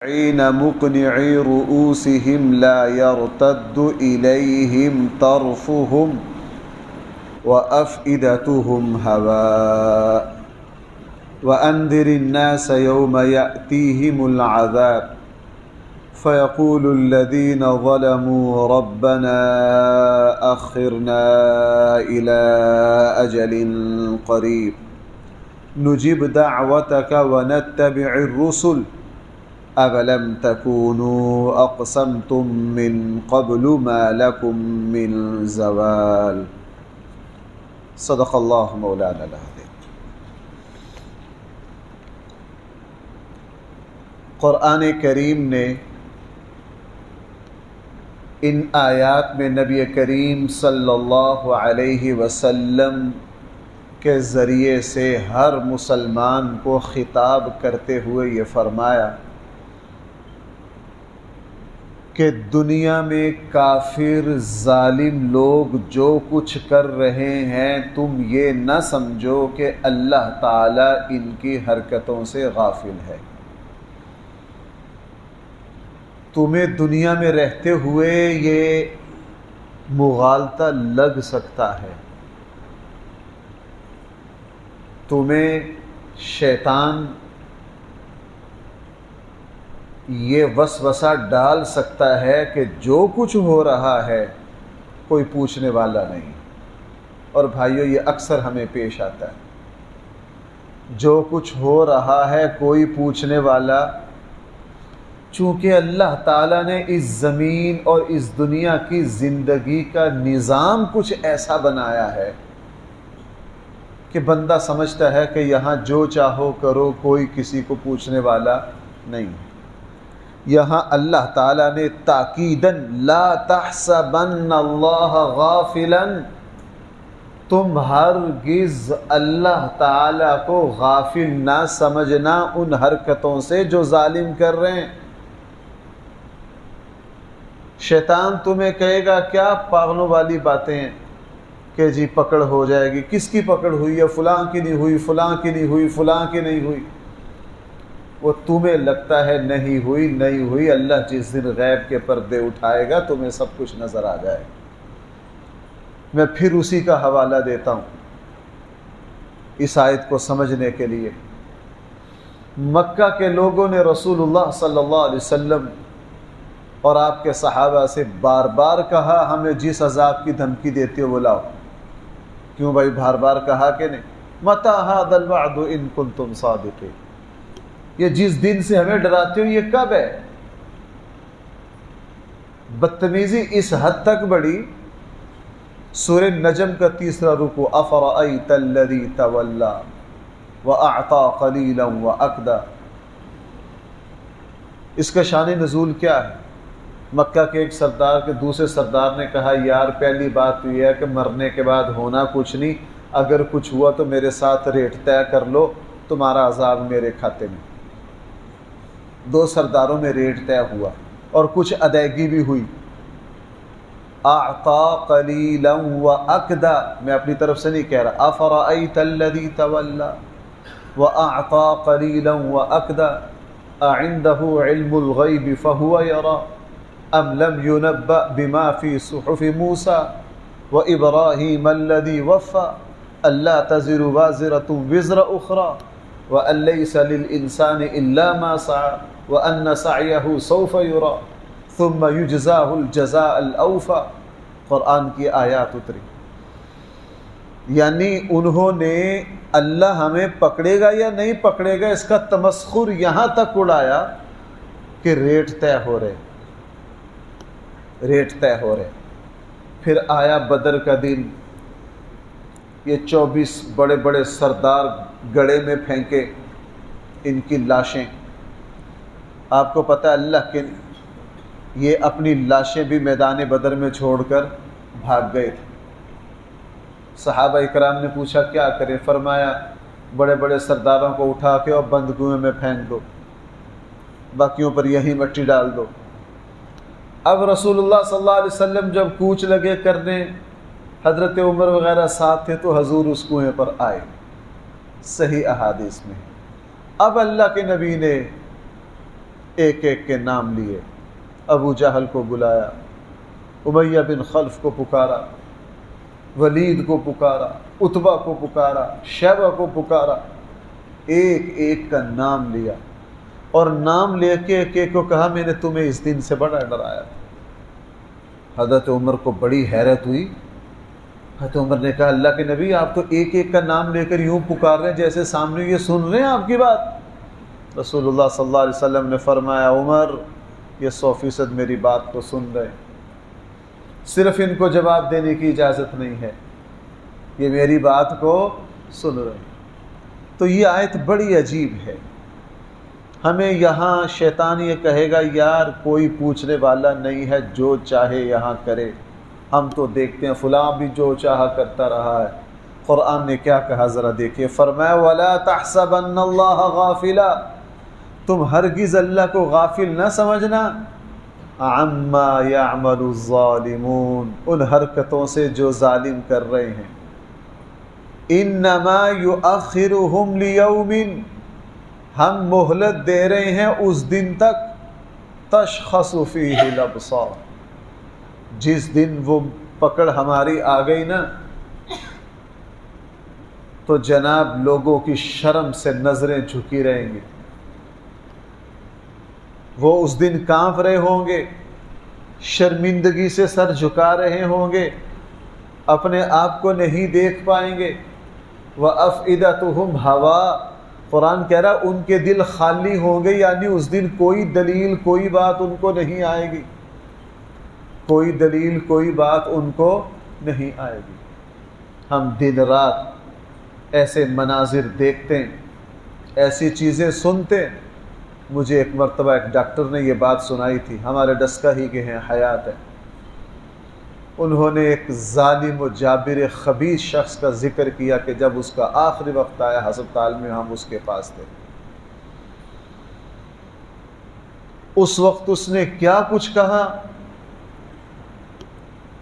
حين مقنعي رؤوسهم لا يرتد إليهم طرفهم وأفئدتهم هواء وأنذر الناس يوم يأتيهم العذاب فيقول الذين ظلموا ربنا أخرنا إلى أجل قريب نجب دعوتك ونتبع الرسل أَوَلَمْ تَكُونُوا أَقْسَمْتُم مِّن قَبْلُ مَا لَكُم مِّن زَوَالٍ صدق اللہ مولانا العظیم۔ قرآن کریم نے ان آیات میں نبی کریم صلی اللہ علیہ وسلم کے ذریعے سے ہر مسلمان کو خطاب کرتے ہوئے یہ فرمایا کہ دنیا میں کافر ظالم لوگ جو کچھ کر رہے ہیں تم یہ نہ سمجھو کہ اللہ تعالیٰ ان کی حرکتوں سے غافل ہے۔ تمہیں دنیا میں رہتے ہوئے یہ مغالطہ لگ سکتا ہے، تمہیں شیطان یہ وسوسہ ڈال سکتا ہے کہ جو کچھ ہو رہا ہے کوئی پوچھنے والا نہیں۔ اور بھائیو یہ اکثر ہمیں پیش آتا ہے، جو کچھ ہو رہا ہے کوئی پوچھنے والا، چونکہ اللہ تعالیٰ نے اس زمین اور اس دنیا کی زندگی کا نظام کچھ ایسا بنایا ہے کہ بندہ سمجھتا ہے کہ یہاں جو چاہو کرو، کوئی کسی کو پوچھنے والا نہیں۔ یہاں اللہ تعالیٰ نے تاکیداً لا تحسبن اللہ غافلا، تم ہرگز اللہ تعالیٰ کو غافل نہ سمجھنا ان حرکتوں سے جو ظالم کر رہے ہیں۔ شیطان تمہیں کہے گا کیا پاگلوں والی باتیں ہیں کہ جی پکڑ ہو جائے گی، کس کی پکڑ ہوئی ہے؟ فلاں کی نہیں ہوئی، فلاں کی نہیں ہوئی، فلاں کی نہیں ہوئی۔ وہ تمہیں لگتا ہے نہیں ہوئی، اللہ جس دن غیب کے پردے اٹھائے گا تمہیں سب کچھ نظر آ جائے گا۔ میں پھر اسی کا حوالہ دیتا ہوں اس آیت کو سمجھنے کے لیے۔ مکہ کے لوگوں نے رسول اللہ صلی اللہ علیہ وسلم اور آپ کے صحابہ سے بار بار کہا ہمیں جس عذاب کی دھمکی دیتے ہو وہ لاؤ۔ کیوں بھائی بار بار کہا کہ نہیں؟ متی ھذا الوعد ان کنتم صادقین، یہ جس دن سے ہمیں ڈراتے ہو یہ کب ہے؟ بدتمیزی اس حد تک بڑھی، سورہ نجم کا 3 رکوع، افرأیت الذی تولی واعطی قلیلا واکدی، اس کا شان نزول کیا ہے؟ مکہ کے ایک سردار کے دوسرے سردار نے کہا یار پہلی بات تو یہ ہے کہ مرنے کے بعد ہونا کچھ نہیں، اگر کچھ ہوا تو میرے ساتھ ریٹ طے کر لو، تمہارا عذاب میرے کھاتے میں۔ 2 سرداروں میں ریٹ طے ہوا اور کچھ ادائیگی بھی ہوئی۔ اعطا قلیلا واکدا، میں اپنی طرف سے نہیں کہہ رہا، افرأیت الذی تولی واعطا قلیلا واکدا اعنده علم الغیب فهو یری ام لم ينبأ بما في صحف موسى وابراہیم الذی وفى الا تزر وازرة وزر اخرى وأن ليس للإنسان إلا ما سعى وأن سعيه سوف يرى ثم يجزاه الجزاء الأوفى۔ قرآن کی آیات اتری، یعنی انہوں نے اللہ ہمیں پکڑے گا یا نہیں پکڑے گا اس کا تمسخر یہاں تک اڑایا کہ ریٹ طے ہو رہے۔ پھر آیا بدر کا دن، یہ 24 بڑے بڑے سردار گڑھے میں پھینکے ان کی لاشیں۔ آپ کو پتہ ہے اللہ کے یہ اپنی لاشیں بھی میدان بدر میں چھوڑ کر بھاگ گئے تھے۔ صحابہ اکرام نے پوچھا کیا کریں؟ فرمایا بڑے بڑے سرداروں کو اٹھا کے اور بند کنویں میں پھینک دو، باقیوں پر یہی مٹی ڈال دو۔ اب رسول اللہ صلی اللہ علیہ وسلم جب کوچ لگے کرنے، حضرت عمر وغیرہ ساتھ تھے تو حضور اس کنویں پر آئے، صحیح احادیث میں۔ اب اللہ کے نبی نے ایک ایک کے نام لیے، ابو جہل کو بلایا، امیہ بن خلف کو پکارا، ولید کو پکارا، عتبہ کو پکارا، شیبہ کو پکارا، ایک ایک کا نام لیا، اور نام لے کے ایک ایک کو کہا میں نے تمہیں اس دن سے بڑا ڈرایا تھا۔ حضرت عمر کو بڑی حیرت ہوئی۔ حضرت عمر نے کہا اللہ کے نبی آپ تو ایک ایک کا نام لے کر یوں پکار رہے ہیں جیسے سامنے یہ سن رہے ہیں آپ کی بات۔ رسول اللہ صلی اللہ علیہ وسلم نے فرمایا عمر یہ 100% میری بات کو سن رہے ہیں، صرف ان کو جواب دینے کی اجازت نہیں ہے، یہ میری بات کو سن رہے ہیں۔ تو یہ آیت بڑی عجیب ہے۔ ہمیں یہاں شیطان یہ کہے گا یار کوئی پوچھنے والا نہیں ہے، جو چاہے یہاں کرے، ہم تو دیکھتے ہیں فلاں بھی جو چاہا کرتا رہا ہے۔ قرآن نے کیا کہا ذرا دیکھیے، فرمایا وَلَا تَحْسَبَنَّ اللَّهَ غَافِلًا، تم ہرگز اللہ کو غافل نہ سمجھنا، عَمَّا يَعْمَلُ الظَّالِمُونَ، ان حرکتوں سے جو ظالم کر رہے ہیں، إِنَّمَا يُؤَخِّرُهُمْ لِيَوْمٍ، ہم مہلت دے رہے ہیں اس دن تک، تشخص فیہ الابصار، جس دن وہ پکڑ ہماری آ گئی نا تو جناب لوگوں کی شرم سے نظریں جھکی رہیں گی، وہ اس دن کانپ رہے ہوں گے، شرمندگی سے سر جھکا رہے ہوں گے، اپنے آپ کو نہیں دیکھ پائیں گے۔ وَأَفْئِدَتُهُمْ هَوَاءٌ، قرآن کہہ رہا ان کے دل خالی ہوں گے، یعنی اس دن کوئی دلیل کوئی بات ان کو نہیں آئے گی، کوئی دلیل کوئی بات ان کو نہیں آئے گی۔ ہم دن رات ایسے مناظر دیکھتے ہیں، ایسی چیزیں سنتے ہیں۔ مجھے ایک مرتبہ ایک ڈاکٹر نے یہ بات سنائی تھی، ہمارے ڈسکا ہی کے ہیں، حیات ہے، انہوں نے ایک ظالم و جابر خبیث شخص کا ذکر کیا کہ جب اس کا آخری وقت آیا ہسپتال میں ہم اس کے پاس تھے، اس وقت اس نے کیا کچھ کہا،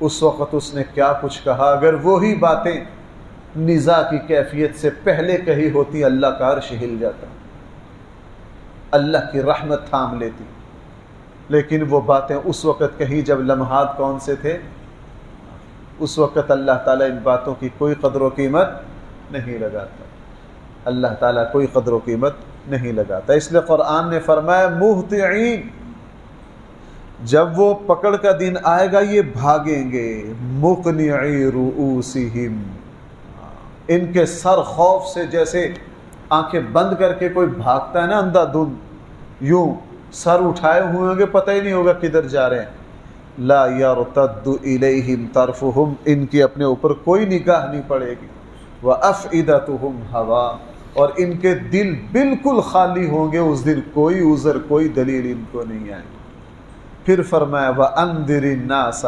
اس وقت اس نے کیا کچھ کہا، اگر وہی باتیں نزاع کی کیفیت سے پہلے کہی ہوتی اللہ کا عرش ہل جاتا، اللہ کی رحمت تھام لیتی، لیکن وہ باتیں اس وقت کہیں جب لمحات کون سے تھے، اس وقت اللہ تعالیٰ ان باتوں کی کوئی قدر و قیمت نہیں لگاتا، اللہ تعالیٰ کوئی قدر و قیمت نہیں لگاتا۔ اس لیے قرآن نے فرمایا مہطعین، جب وہ پکڑ کا دن آئے گا یہ بھاگیں گے، مقنعی رؤوسہم، ان کے سر خوف سے جیسے آنکھیں بند کر کے کوئی بھاگتا ہے نا اندھا دھند، یوں سر اٹھائے ہوئے ہوں گے، پتہ ہی نہیں ہوگا کدھر جا رہے ہیں۔ لا یرتد الیہم طرفہم، ان کی اپنے اوپر کوئی نگاہ نہیں پڑے گی، وافئدتہم ہوا، اور ان کے دل بالکل خالی ہوں گے اس دن، کوئی عذر کوئی دلیل ان کو نہیں آئے گی۔ پھر فرمایا وَأَنذِرِ النَّاسَ،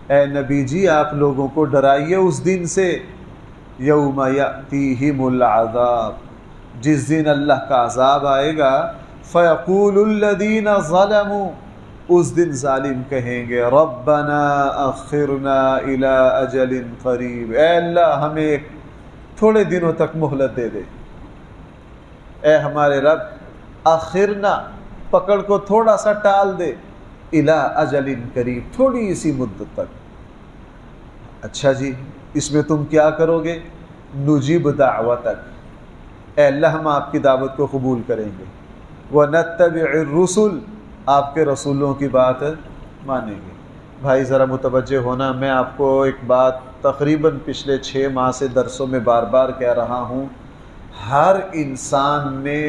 اے نبی جی آپ لوگوں کو ڈرائیے اس دن سے، یوم یأتیہم العذاب، جس دن اللہ کا عذاب آئے گا، فیقول الذین ظلموا، اس دن ظالم کہیں گے ربنا اخرنا الی اجل قریب، اے اللہ ہمیں ایک تھوڑے دنوں تک مہلت دے دے، اے ہمارے رب اخرنا، پکڑ کو تھوڑا سا ٹال دے، الی اجل قریب، تھوڑی سی مدت تک۔ اچھا جی اس میں تم کیا کرو گے؟ نجیب دعوتک، اے اللہ ہم آپ کی دعوت کو قبول کریں گے، ونتبع الرسل، آپ کے رسولوں کی بات مانیں گے۔ بھائی ذرا متوجہ ہونا، میں آپ کو ایک بات تقریباً پچھلے 6 ماہ سے درسوں میں بار بار کہہ رہا ہوں، ہر انسان نے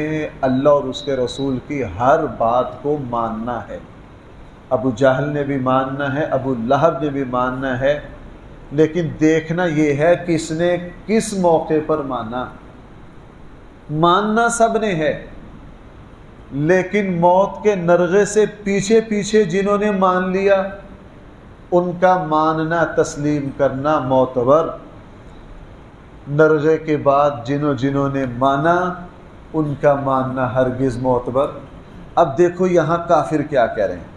اللہ اور اس کے رسول کی ہر بات کو ماننا ہے۔ ابو جہل نے بھی ماننا ہے، ابو لہب نے بھی ماننا ہے، لیکن دیکھنا یہ ہے کس نے کس موقع پر مانا۔ ماننا سب نے ہے، لیکن موت کے نرغے سے پیچھے پیچھے جنہوں نے مان لیا ان کا ماننا تسلیم کرنا معتبر، نرغے کے بعد جنہوں نے مانا ان کا ماننا ہرگز معتبر۔ اب دیکھو یہاں کافر کیا کہہ رہے ہیں،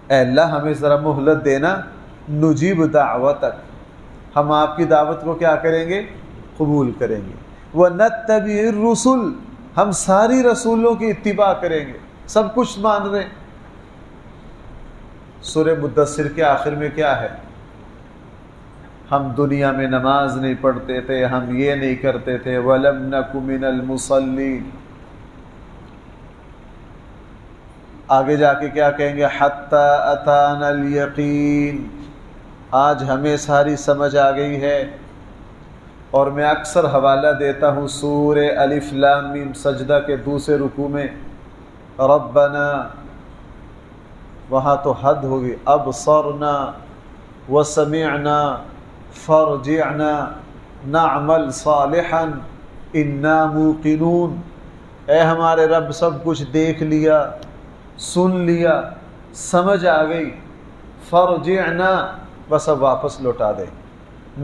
اے اللہ ہمیں ذرا مہلت دینا، نجیب دعوتک، ہم آپ کی دعوت کو کیا کریں گے؟ قبول کریں گے، ونتبع الرسل، ہم ساری رسولوں کی اتباع کریں گے۔ سب کچھ مان رہے ہیں۔ سورہ مدثر کے آخر میں کیا ہے؟ ہم دنیا میں نماز نہیں پڑھتے تھے، ہم یہ نہیں کرتے تھے، وَلَمْ نَكُ مِنَ الْمُصَلِّينَ۔ آگے جا کے کیا کہیں گے؟ حَتَّى أَتَانَا الْيَقِينَ۔ آج ہمیں ساری سمجھ آ گئی ہے۔ اور میں اکثر حوالہ دیتا ہوں سورہ الف لام میم سجدہ کے دوسرے رکوع میں، ربنا، وہاں تو حد ہوگی، ابصرنا وسمعنا فرجعنا نعمل صالحا انا موقنون۔ اے ہمارے رب، سب کچھ دیکھ لیا، سن لیا، سمجھ آ گئی، فرجعنا، بس اب واپس لوٹا دے،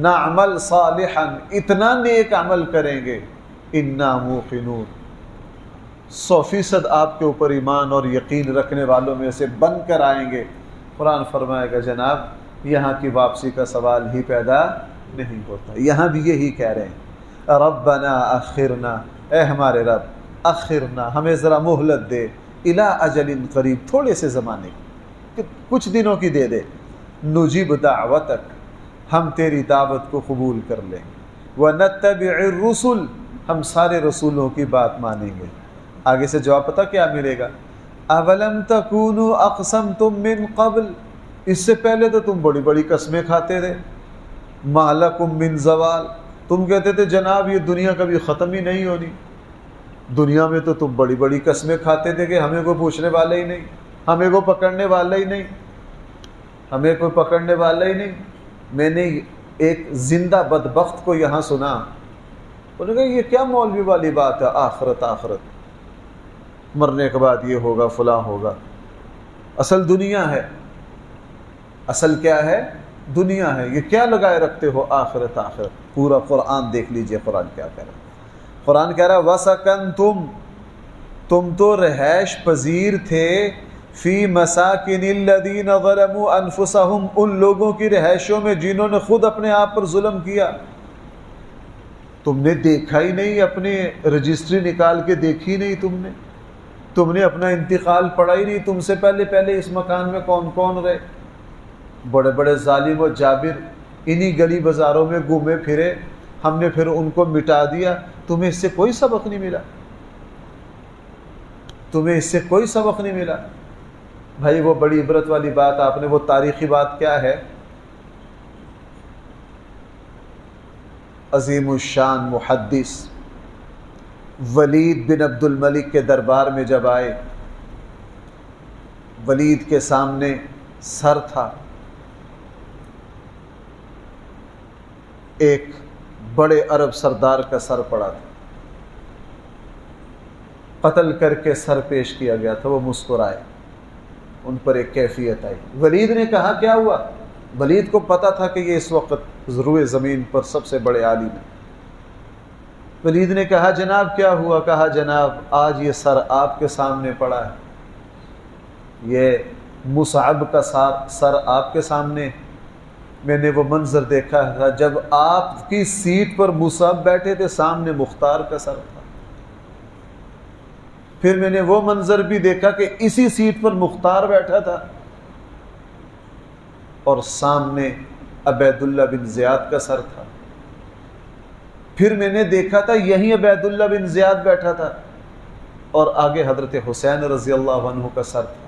نعمل صالحا، اتنا نیک عمل کریں گے، انا موقنون، 100% آپ کے اوپر ایمان اور یقین رکھنے والوں میں سے بن کر آئیں گے۔ قرآن فرمائے گا جناب یہاں کی واپسی کا سوال ہی پیدا نہیں ہوتا۔ یہاں بھی یہی کہہ رہے ہیں، ربنا اخرنا، اے ہمارے رب، اخرنا، ہمیں ذرا مہلت دے، الی اجل قریب، تھوڑے سے زمانے کی، کچھ دنوں کی دے دے، نجیب دعوتک، ہم تیری دعوت کو قبول کر لیں، ونتبع الرسل، ہم سارے رسولوں کی بات مانیں گے۔ آگے سے جواب پتہ کیا ملے گا؟ اولم تکونوا اقسمتم من قبل، اس سے پہلے تو تم بڑی بڑی قسمیں کھاتے تھے، ما لکم من زوال، تم کہتے تھے جناب یہ دنیا کبھی ختم ہی نہیں ہونی، دنیا میں تو تم بڑی بڑی قسمیں کھاتے تھے کہ ہمیں کوئی پوچھنے والا ہی نہیں، ہمیں کوئی پکڑنے والا ہی نہیں، ہمیں کوئی پکڑنے والا ہی نہیں۔ میں نے ایک زندہ بدبخت کو یہاں سنا، انہوں نے کہا یہ کیا مولوی والی بات ہے، آخرت آخرت، مرنے کے بعد یہ ہوگا فلاں ہوگا، اصل دنیا ہے، اصل کیا ہے؟ دنیا ہے، یہ کیا لگائے رکھتے ہو آخرت آخرت۔ پورا قرآن دیکھ لیجئے قرآن کیا کہہ رہا ہے۔ قرآن کہہ رہا ہے وَسَكَنْتُمْ، تم تو رہائش پذیر تھے، فی مساکن الذین ظلموا انفسہم، ان لوگوں کی رہائشوں میں جنہوں نے خود اپنے آپ پر ظلم کیا۔ تم نے دیکھا ہی نہیں، اپنے رجسٹری نکال کے دیکھی نہیں، تم نے اپنا انتقال پڑھا ہی نہیں، تم سے پہلے اس مکان میں کون کون رہے، بڑے بڑے ظالم و جابر انہی گلی بازاروں میں گھومے پھرے، ہم نے پھر ان کو مٹا دیا، تمہیں اس سے کوئی سبق نہیں ملا، تمہیں اس سے کوئی سبق نہیں ملا۔ بھائی وہ بڑی عبرت والی بات آپ نے، وہ تاریخی بات کیا ہے؟ عظیم الشان محدث ولید بن عبد الملک کے دربار میں جب آئے، ولید کے سامنے سر تھا، ایک بڑے عرب سردار کا سر پڑا تھا، قتل کر کے سر پیش کیا گیا تھا، وہ مسکرائے، ان پر ایک کیفیت آئی۔ ولید نے کہا کیا ہوا؟ ولید کو پتا تھا کہ یہ اس وقت روئے زمین پر سب سے بڑے عالم ہیں۔ ولید نے کہا جناب کیا ہوا؟ کہا جناب آج یہ سر آپ کے سامنے پڑا ہے، یہ مصعب کا سر آپ کے سامنے، میں نے وہ منظر دیکھا تھا جب آپ کی سیٹ پر مصعب بیٹھے تھے، سامنے مختار کا سر تھا، پھر میں نے وہ منظر بھی دیکھا کہ اسی سیٹ پر مختار بیٹھا تھا اور سامنے عبید اللہ بن زیاد کا سر تھا، پھر میں نے دیکھا تھا یہیں عبید اللہ بن زیاد بیٹھا تھا اور آگے حضرت حسین رضی اللہ عنہ کا سر تھا۔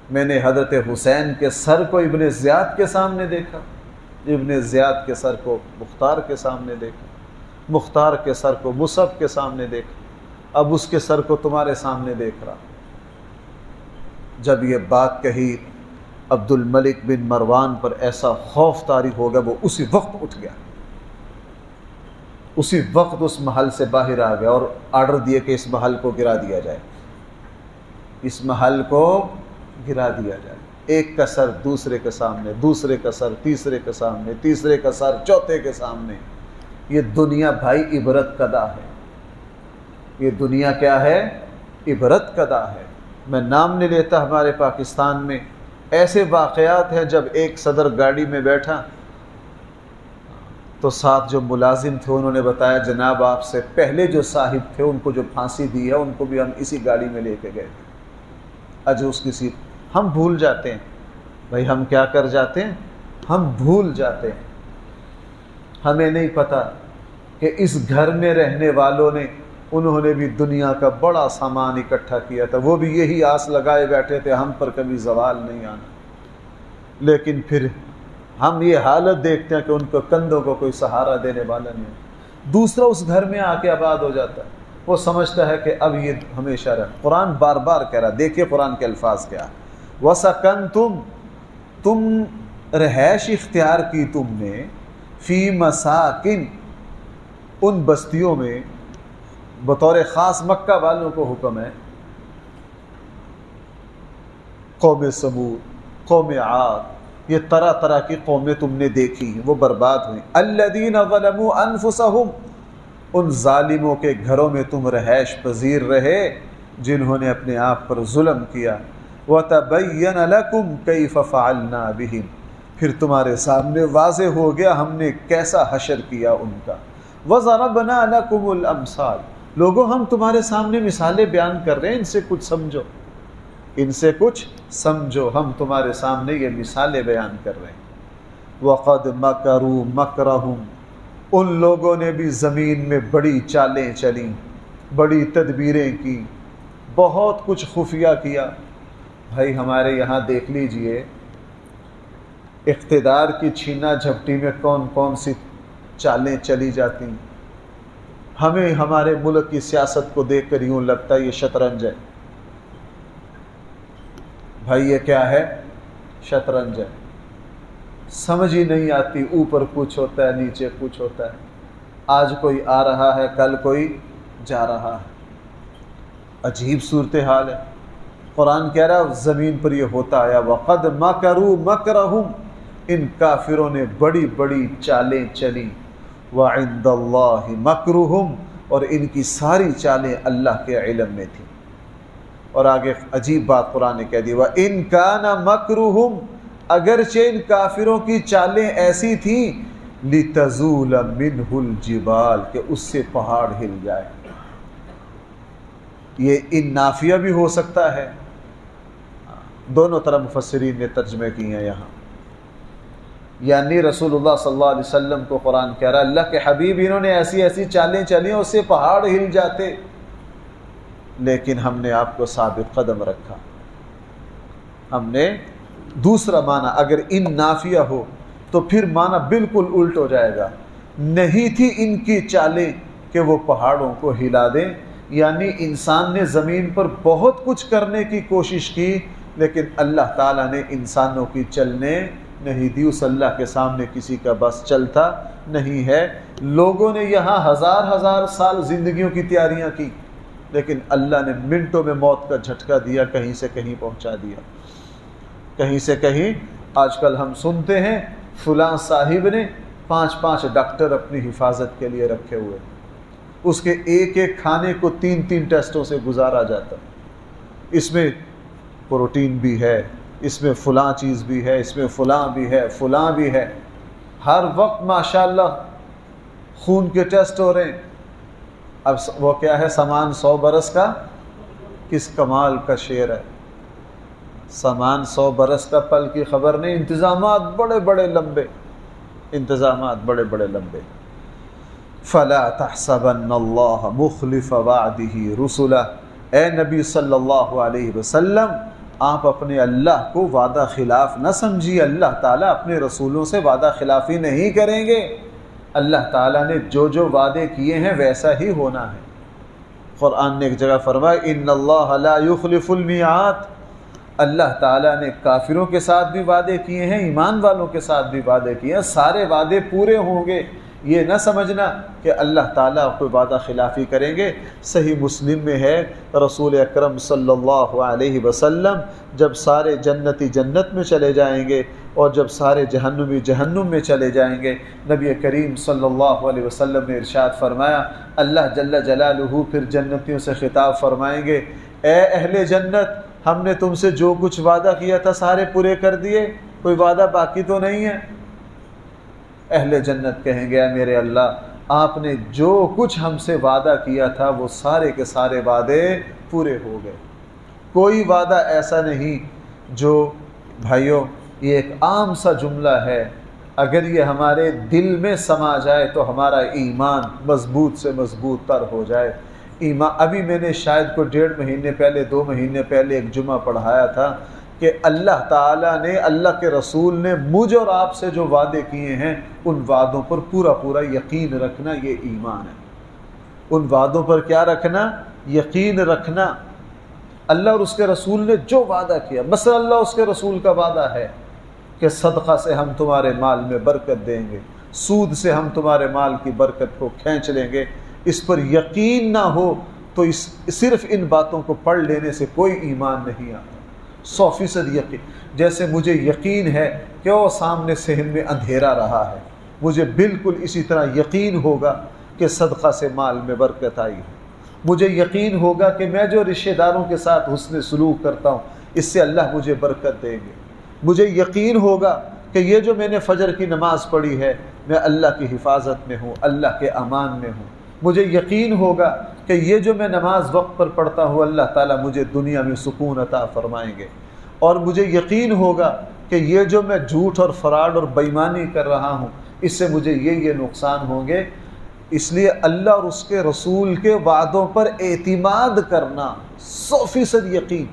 میں نے حضرت حسین کے سر کو ابن زیاد کے سامنے دیکھا، ابن زیاد کے سر کو مختار کے سامنے دیکھا، مختار کے سر کو مصعب کے سامنے دیکھا، اب اس کے سر کو تمہارے سامنے دیکھ رہا۔ جب یہ بات کہی عبد الملک بن مروان پر ایسا خوف طاری ہو گیا، وہ اسی وقت اٹھ گیا، اسی وقت اس محل سے باہر آ گیا اور آرڈر دیے کہ اس محل کو گرا دیا جائے، اس محل کو گرا دیا جائے، ایک کا سر دوسرے کے سامنے، دوسرے کا سر تیسرے کے سامنے، تیسرے کا سر چوتھے کے سامنے۔ یہ دنیا بھائی عبرت کدا ہے، یہ دنیا کیا ہے؟ عبرت کدا ہے۔ میں نام نہیں لیتا، ہمارے پاکستان میں ایسے واقعات ہیں جب ایک صدر گاڑی میں بیٹھا، تو ساتھ جو ملازم تھے انہوں نے بتایا جناب آپ سے پہلے جو صاحب تھے ان کو جو پھانسی دی ہے ان کو بھی ہم اسی گاڑی میں لے کے گئے تھے، اج اس کی سیٹ۔ ہم بھول جاتے ہیں بھائی، ہم کیا کر جاتے ہیں، ہم بھول جاتے ہیں۔ ہمیں نہیں پتہ کہ اس گھر میں رہنے والوں نے انہوں نے بھی دنیا کا بڑا سامان اکٹھا کیا تھا، وہ بھی یہی آس لگائے بیٹھے تھے ہم پر کبھی زوال نہیں آنا، لیکن پھر ہم یہ حالت دیکھتے ہیں کہ ان کو کندھوں کو کوئی سہارا دینے والا نہیں۔ دوسرا اس گھر میں آ کے آباد ہو جاتا ہے، وہ سمجھتا ہے کہ اب یہ ہمیشہ رہے۔ قرآن بار بار کہہ رہا، دیکھیے قرآن کے الفاظ کیا، وَسَكَنْتُمْ، تم رہائش اختیار کی تم نے، فی مساکن، ان بستیوں میں، بطور خاص مکہ والوں کو حکم ہے، قوم سمود، قوم عاد، یہ طرح طرح کی قومیں تم نے دیکھی وہ برباد ہوئیں۔ الذین ظلموا انفسہم، ان ظالموں کے گھروں میں تم رہائش پذیر رہے جنہوں نے اپنے آپ پر ظلم کیا۔ وتبین لکم کیف فعلنا بہم، پھر تمہارے سامنے واضح ہو گیا ہم نے کیسا حشر کیا ان کا۔ وضربنا لکم الامثال، لوگوں ہم تمہارے سامنے مثالیں بیان کر رہے ہیں، ان سے کچھ سمجھو، ان سے کچھ سمجھو، ہم تمہارے سامنے یہ مثالیں بیان کر رہے ہیں۔ وَقَدْ مَكَرُوا مَكْرَهُمْ، ان لوگوں نے بھی زمین میں بڑی چالیں چلیں، بڑی تدبیریں کی، بہت کچھ خفیہ کیا۔ بھائی ہمارے یہاں دیکھ لیجئے اقتدار کی چھینا جھپٹی میں کون کون سی چالیں چلی جاتی ہیں۔ ہمیں ہمارے ملک کی سیاست کو دیکھ کر یوں لگتا ہے یہ شطرنج ہے۔ بھائی یہ کیا ہے؟ شطرنج ہے، سمجھ ہی نہیں آتی، اوپر کچھ ہوتا ہے نیچے کچھ ہوتا ہے، آج کوئی آ رہا ہے کل کوئی جا رہا ہے، عجیب صورتحال ہے۔ قرآن کہہ رہا ہے زمین پر یہ ہوتا آیا، وَقَدْ مَكَرُوا مَكْرَهُمْ، ان کافروں نے بڑی بڑی چالیں چلی، وَعِنْدَ اللَّهِ مَكْرُهُمْ، اور ان کی ساری چالیں اللہ کے علم میں تھیں۔ اور آگے عجیب بات قرآن نے کہہ دی، وَإِنْ كَانَ مَكْرُهُمْ، اگرچہ ان کافروں کی چالیں ایسی تھیں، لِتَزُولَ مِنْهُ الْجِبَالِ، کہ اس سے پہاڑ ہل جائے۔ یہ ان نافیہ بھی ہو سکتا ہے، دونوں طرح مفسرین نے ترجمے کی ہیں یہاں، یعنی رسول اللہ صلی اللہ علیہ وسلم کو قرآن کہہ رہا ہے اللہ کے حبیب انہوں نے ایسی ایسی چالیں چلی اس سے پہاڑ ہل جاتے، لیکن ہم نے آپ کو ثابت قدم رکھا۔ ہم نے دوسرا معنی اگر ان نافیہ ہو تو پھر معنی بالکل الٹ ہو جائے گا، نہیں تھی ان کی چالیں کہ وہ پہاڑوں کو ہلا دیں، یعنی انسان نے زمین پر بہت کچھ کرنے کی کوشش کی لیکن اللہ تعالیٰ نے انسانوں کی چلنے نہیں دی، اس اللہ کے سامنے کسی کا بس چلتا نہیں ہے۔ لوگوں نے یہاں ہزار ہزار سال زندگیوں کی تیاریاں کی لیکن اللہ نے منٹوں میں موت کا جھٹکا دیا، کہیں سے کہیں پہنچا دیا، کہیں سے کہیں۔ آج کل ہم سنتے ہیں فلاں صاحب نے 5 ڈاکٹر اپنی حفاظت کے لیے رکھے ہوئے، اس کے ایک ایک کھانے کو 3 ٹیسٹوں سے گزارا جاتا، اس میں پروٹین بھی ہے، اس میں فلاں چیز بھی ہے، اس میں فلاں بھی ہے، فلاں بھی ہے، ہر وقت ماشاءاللہ خون کے ٹیسٹ ہو رہے ہیں۔ اب وہ کیا ہے، سامان 100 برس کا، کس کمال کا شعر ہے، سامان 100 برس کا پل کی خبر نہیں، انتظامات بڑے بڑے لمبے، انتظامات بڑے بڑے لمبے۔ فَلَا تَحْسَبَنَّ اللَّهَ مُخْلِفَ وَعْدِهِ رُسُلَهُ، اے نبی صلی اللہ علیہ وسلم آپ اپنے اللہ کو وعدہ خلاف نہ سمجھیے، اللہ تعالیٰ اپنے رسولوں سے وعدہ خلافی نہیں کریں گے، اللہ تعالیٰ نے جو جو وعدے کیے ہیں ویسا ہی ہونا ہے۔ قرآن نے ایک جگہ فرمایا ان اللہ لا یخلف المیعاد، اللہ تعالیٰ نے کافروں کے ساتھ بھی وعدے کیے ہیں، ایمان والوں کے ساتھ بھی وعدے کیے ہیں، سارے وعدے پورے ہوں گے، یہ نہ سمجھنا کہ اللہ تعالیٰ کوئی وعدہ خلافی کریں گے۔ صحیح مسلم میں ہے رسول اکرم صلی اللہ علیہ وسلم جب سارے جنتی جنت میں چلے جائیں گے اور جب سارے جہنمی جہنم میں چلے جائیں گے، نبی کریم صلی اللہ علیہ وسلم نے ارشاد فرمایا، اللہ جل جلالہ پھر جنتیوں سے خطاب فرمائیں گے، اے اہل جنت ہم نے تم سے جو کچھ وعدہ کیا تھا سارے پورے کر دیے، کوئی وعدہ باقی تو نہیں ہے؟ اہل جنت کہیں گے اے میرے اللہ آپ نے جو کچھ ہم سے وعدہ کیا تھا وہ سارے کے سارے وعدے پورے ہو گئے. کوئی وعدہ ایسا نہیں جو بھائیوں یہ ایک عام سا جملہ ہے، اگر یہ ہمارے دل میں سما جائے تو ہمارا ایمان مضبوط سے مضبوط تر ہو جائے. ابھی میں نے شاید کو 1.5 مہینے پہلے 2 مہینے پہلے ایک جمعہ پڑھایا تھا کہ اللہ تعالیٰ نے، اللہ کے رسول نے مجھ اور آپ سے جو وعدے کیے ہیں ان وعدوں پر پورا پورا یقین رکھنا، یہ ایمان ہے. ان وعدوں پر کیا رکھنا؟ یقین رکھنا. اللہ اور اس کے رسول نے جو وعدہ کیا، مثلا اللہ اس کے رسول کا وعدہ ہے کہ صدقہ سے ہم تمہارے مال میں برکت دیں گے، سود سے ہم تمہارے مال کی برکت کو کھینچ لیں گے، اس پر یقین نہ ہو تو صرف ان باتوں کو پڑھ لینے سے کوئی ایمان نہیں آتا. 100% یقین. جیسے مجھے یقین ہے کہ وہ سامنے صحن میں اندھیرا رہا ہے، مجھے بالکل اسی طرح یقین ہوگا کہ صدقہ سے مال میں برکت آئی ہے. مجھے یقین ہوگا کہ میں جو رشتہ داروں کے ساتھ حسن سلوک کرتا ہوں اس سے اللہ مجھے برکت دیں گے. مجھے یقین ہوگا کہ یہ جو میں نے فجر کی نماز پڑھی ہے میں اللہ کی حفاظت میں ہوں، اللہ کے امان میں ہوں. مجھے یقین ہوگا کہ یہ جو میں نماز وقت پر پڑھتا ہوں اللہ تعالیٰ مجھے دنیا میں سکون عطا فرمائیں گے. اور مجھے یقین ہوگا کہ یہ جو میں جھوٹ اور فراڈ اور بےایمانی کر رہا ہوں اس سے مجھے یہ نقصان ہوں گے. اس لیے اللہ اور اس کے رسول کے وعدوں پر اعتماد کرنا، 100% یقین.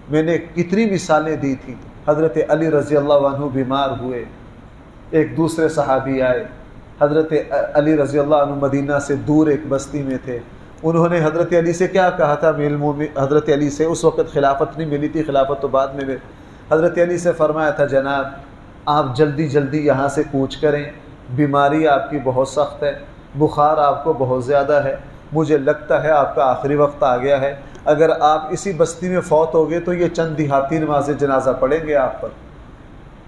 میں نے کتنی مثالیں دی تھیں. حضرت علی رضی اللہ عنہ بیمار ہوئے، ایک دوسرے صحابی آئے. حضرت علی رضی اللہ عنہ مدینہ سے دور ایک بستی میں تھے. انہوں نے حضرت علی سے کیا کہا تھا؟ حضرت علی سے اس وقت خلافت نہیں ملی تھی، خلافت تو بعد میں ملی. حضرت علی سے فرمایا تھا جناب آپ جلدی جلدی یہاں سے کوچ کریں، بیماری آپ کی بہت سخت ہے، بخار آپ کو بہت زیادہ ہے، مجھے لگتا ہے آپ کا آخری وقت آ گیا ہے. اگر آپ اسی بستی میں فوت ہو گئے تو یہ چند دیہاتی نماز جنازہ پڑھیں گے آپ پر.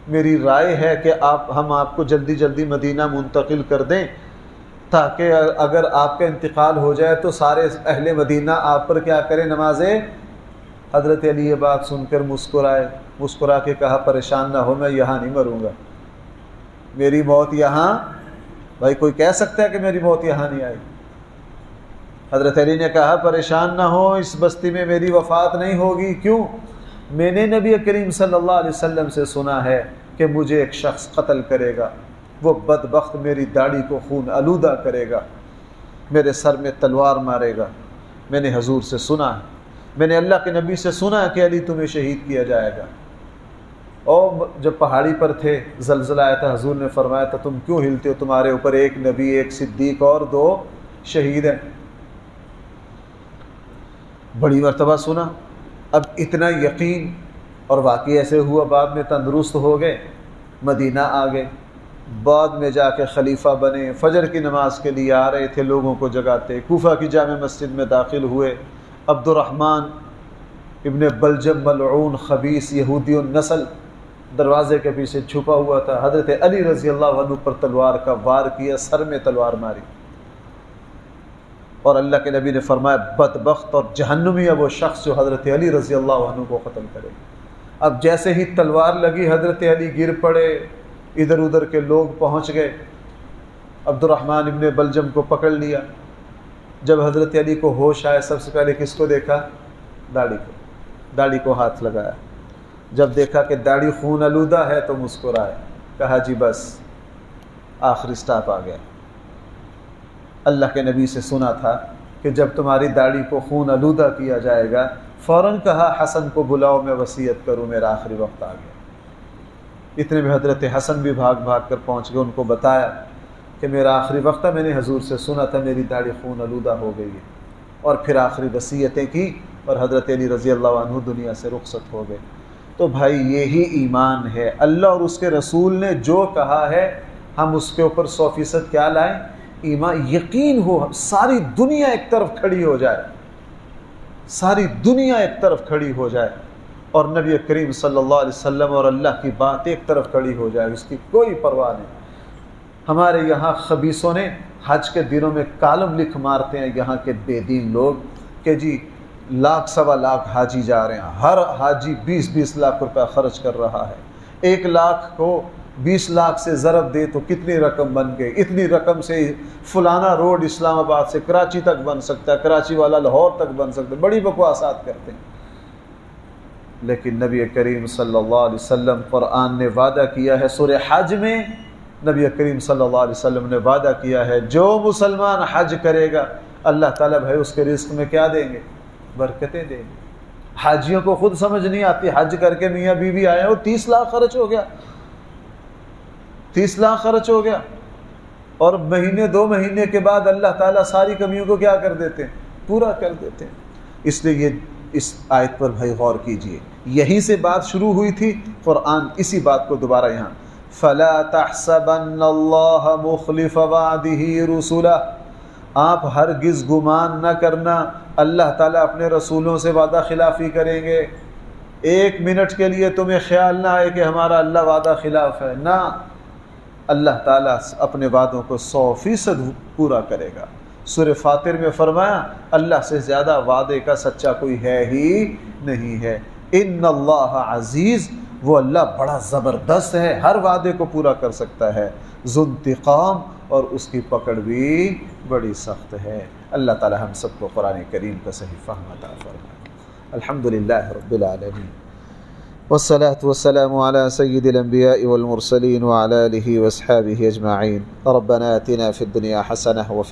میری رائے ہے کہ ہم آپ کو جلدی جلدی مدینہ منتقل کر دیں تاکہ اگر آپ کا انتقال ہو جائے تو سارے اہل مدینہ آپ پر کیا کریں؟ نمازیں. حضرت علی یہ بات سن کر مسکرا کے کہا پریشان نہ ہو، میں یہاں نہیں مروں گا، میری موت یہاں. بھائی کوئی کہہ سکتا ہے کہ میری موت یہاں نہیں آئی؟ حضرت علی نے کہا پریشان نہ ہو، اس بستی میں میری وفات نہیں ہوگی. کیوں؟ میں نے نبی کریم صلی اللہ علیہ وسلم سے سنا ہے کہ مجھے ایک شخص قتل کرے گا، وہ بدبخت میری داڑھی کو خون آلودہ کرے گا، میرے سر میں تلوار مارے گا. میں نے حضور سے سنا ہے، میں نے اللہ کے نبی سے سنا ہے کہ علی تمہیں شہید کیا جائے گا. اور جب پہاڑی پر تھے زلزلہ آیا تھا، حضور نے فرمایا تھا تم کیوں ہلتے ہو؟ تمہارے اوپر ایک نبی، ایک صدیق اور 2 شہید ہیں. بڑی مرتبہ سنا. اب اتنا یقین، اور واقعی ایسے ہوا، بعد میں تندرست ہو گئے، مدینہ آ گئے، بعد میں جا کے خلیفہ بنے. فجر کی نماز کے لیے آ رہے تھے، لوگوں کو جگاتے. کوفہ کی جامع مسجد میں داخل ہوئے. عبد الرحمن ابن بلجم ملعون خبیث یہودی النسل دروازے کے پیچھے چھپا ہوا تھا. حضرت علی رضی اللہ عنہ پر تلوار کا وار کیا، سر میں تلوار ماری. اور اللہ کے نبی نے فرمایا بدبخت اور جہنمی ہے وہ شخص جو حضرت علی رضی اللہ عنہ کو قتل کرے. اب جیسے ہی تلوار لگی حضرت علی گر پڑے، ادھر ادھر کے لوگ پہنچ گئے. عبد الرحمن ابن بلجم کو پکڑ لیا. جب حضرت علی کو ہوش آئے سب سے پہلے کس کو دیکھا؟ داڑھی کو ہاتھ لگایا. جب دیکھا کہ داڑھی خون آلودہ ہے تو مسکرائے، کہا جی بس آخری سٹاپ آ گیا. اللہ کے نبی سے سنا تھا کہ جب تمہاری داڑھی کو خون آلودہ کیا جائے گا فوراً کہا حسن کو بلاؤ میں وصیت کروں، میرا آخری وقت آ گیا. اتنے میں حضرت حسن بھی بھاگ بھاگ کر پہنچ گئے. ان کو بتایا کہ میرا آخری وقت ہے، میں نے حضور سے سنا تھا میری داڑھی خون آلودہ ہو گئی ہے. اور پھر آخری وصیتیں کی اور حضرت علی رضی اللہ عنہ دنیا سے رخصت ہو گئے. تو بھائی یہی ایمان ہے. اللہ اور اس کے رسول نے جو کہا ہے ہم اس کے اوپر 100% کیا لائیں؟ ایمان، یقین ہو. ساری دنیا ایک طرف کھڑی ہو جائے، ساری دنیا ایک طرف کھڑی ہو جائے اور نبی کریم صلی اللہ علیہ وسلم اور اللہ کی بات ایک طرف کھڑی ہو جائے، اس کی کوئی پرواہ نہیں. ہمارے یہاں خبیثوں نے حج کے دنوں میں کالم لکھ مارتے ہیں یہاں کے بے دین لوگ کہ جی 1,00,000 سوا لاکھ حاجی جا رہے ہیں، ہر حاجی 20-20 لاکھ روپے خرچ کر رہا ہے. 1 لاکھ کو 20 لاکھ سے ضرب دے تو کتنی رقم بن گئی، اتنی رقم سے فلانا روڈ اسلام آباد سے کراچی تک بن سکتا ہے، کراچی والا لاہور تک بن سکتا ہے، بڑی بکواسات کرتے ہیں۔ لیکن نبی کریم صلی اللہ علیہ وسلم، قرآن نے وعدہ کیا ہے، سورہ حج میں نبی کریم صلی اللہ علیہ وسلم نے وعدہ کیا ہے، جو مسلمان حج کرے گا اللہ تعالیٰ بھائی اس کے رزق میں کیا دیں گے؟ برکتیں دیں گے۔ حاجیوں کو خود سمجھ نہیں آتی، حج کر کے میاں بیوی آئے ہو 30 لاکھ خرچ ہو گیا، 30 لاکھ خرچ ہو گیا، اور مہینے 2 مہینے کے بعد اللہ تعالیٰ ساری کمیوں کو کیا کر دیتے ہیں؟ پورا کر دیتے ہیں۔ اس لیے یہ اس آیت پر بھائی غور کیجئے، یہیں سے بات شروع ہوئی تھی، قرآن اسی بات کو دوبارہ یہاں فَلَا تَحْسَبَنَّ اللَّهَ مُخْلِفَ وَعْدِهِ رُسُلَهُ، آپ ہرگز گمان نہ کرنا اللہ تعالیٰ اپنے رسولوں سے وعدہ خلافی کریں گے۔ 1 منٹ کے لیے تمہیں خیال نہ آئے کہ ہمارا اللہ وعدہ خلاف ہے، نہ، اللہ تعالیٰ اپنے وعدوں کو 100% پورا کرے گا۔ سورہ فاطر میں فرمایا اللہ سے زیادہ وعدے کا سچا کوئی ہے ہی نہیں ہے۔ ان اللہ عزیز، وہ اللہ بڑا زبردست ہے، ہر وعدے کو پورا کر سکتا ہے، ذو انتقام، اور اس کی پکڑ بھی بڑی سخت ہے۔ اللہ تعالی ہم سب کو قرآن کریم کا صحیح فہم عطا فرمائے۔ الحمدللہ رب العالمین، والصلاة والسلام على سید الانبیاء والمرسلین وعلى آلہ واصحابہ اجمعین۔ ربنا آتنا فی الدنیا حسنہ وفی